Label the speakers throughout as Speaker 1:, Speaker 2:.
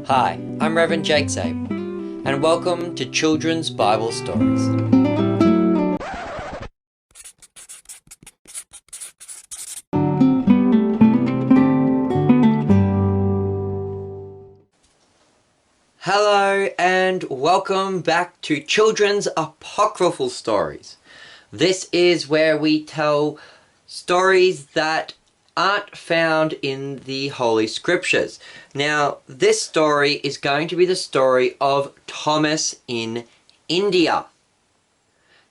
Speaker 1: Hi, I'm Reverend Jake Zabe, and welcome to Children's Bible Stories. Hello and welcome back to Children's Apocryphal Stories. This is where we tell stories that aren't found in the Holy Scriptures. Now, this story is going to be the story of Thomas in India.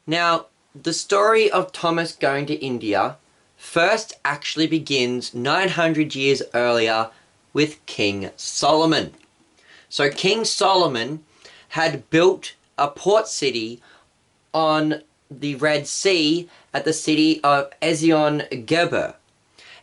Speaker 1: Now, the story of Thomas going to India first actually begins 900 years earlier with King Solomon. So King Solomon had built a port city on the Red Sea at the city of Ezion-Geber.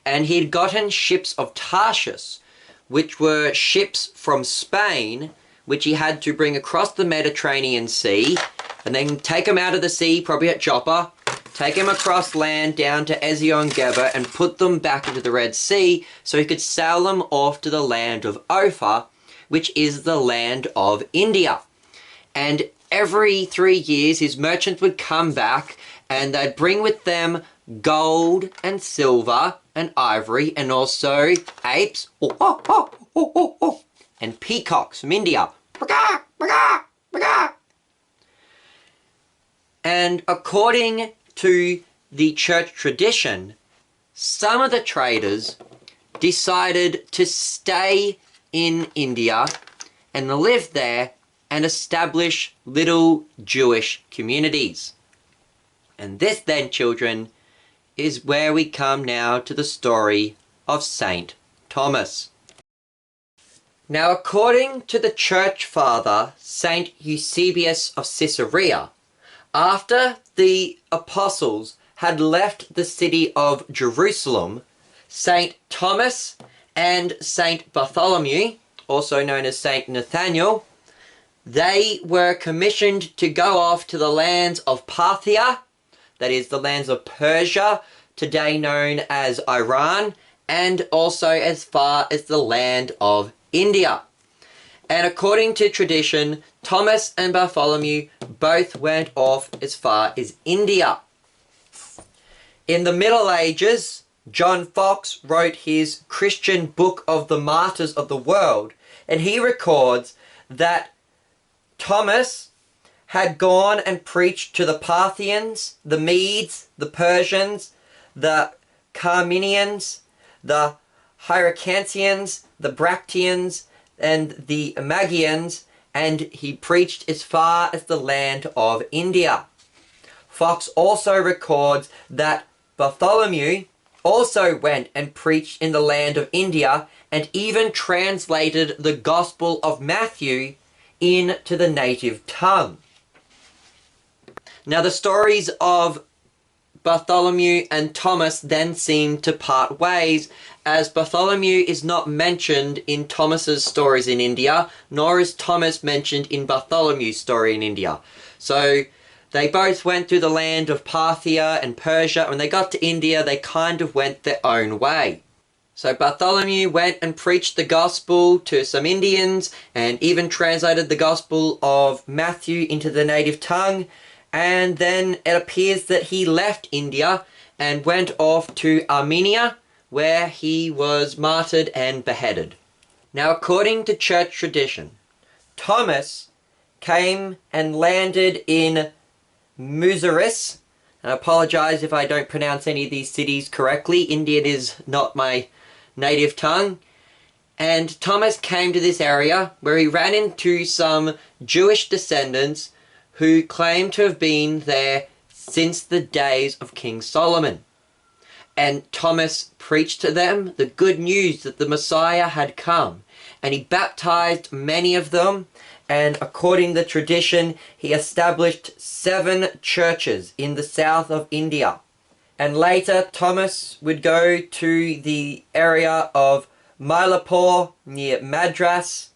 Speaker 1: And he had gotten ships of Tarshish, which were ships from Spain, which he had to bring across the Mediterranean Sea, and then take them out of the sea, probably at Joppa, take them across land down to Ezion-Geber, and put them back into the Red Sea, so he could sail them off to the land of Ophir, which is the land of India. And every 3 years, his merchants would come back, and they'd bring with them gold and silver and ivory, and also apes and peacocks from India. And according to the church tradition, some of the traders decided to stay in India and live there and establish little Jewish communities. And this then, children, is where we come now to the story of Saint Thomas. Now, according to the church father, Saint Eusebius of Caesarea, after the apostles had left the city of Jerusalem, Saint Thomas and Saint Bartholomew, also known as Saint Nathaniel, they were commissioned to go off to the lands of Parthia, that is the lands of Persia, today known as Iran, and also as far as the land of India. And according to tradition, Thomas and Bartholomew both went off as far as India. In the Middle Ages, John Foxe wrote his Christian Book of the Martyrs of the World, and he records that Thomas had gone and preached to the Parthians, the Medes, the Persians, the Carminians, the Hyrcanians, the Bactrians, and the Magians, and he preached as far as the land of India. Foxe also records that Bartholomew also went and preached in the land of India and even translated the Gospel of Matthew into the native tongue. Now, the stories of Bartholomew and Thomas then seem to part ways, as Bartholomew is not mentioned in Thomas's stories in India, nor is Thomas mentioned in Bartholomew's story in India. So they both went through the land of Parthia and Persia. When they got to India, they kind of went their own way. So Bartholomew went and preached the gospel to some Indians and even translated the Gospel of Matthew into the native tongue. And then it appears that he left India and went off to Armenia, where he was martyred and beheaded. Now, according to church tradition, Thomas came and landed in Muziris. And I apologize if I don't pronounce any of these cities correctly. Indian is not my native tongue. And Thomas came to this area where he ran into some Jewish descendants who claim to have been there since the days of King Solomon. And Thomas preached to them the good news that the Messiah had come, and he baptized many of them, and according to tradition, he established 7 churches in the south of India. And later, Thomas would go to the area of Mylapore near Madras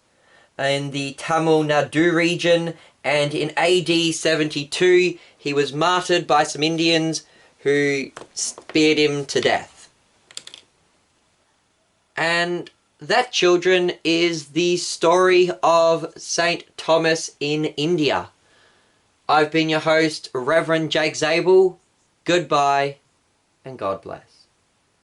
Speaker 1: in the Tamil Nadu region, and in AD 72, he was martyred by some Indians who speared him to death. And that, children, is the story of St. Thomas in India. I've been your host, Reverend Jake Zabel. Goodbye, and God bless.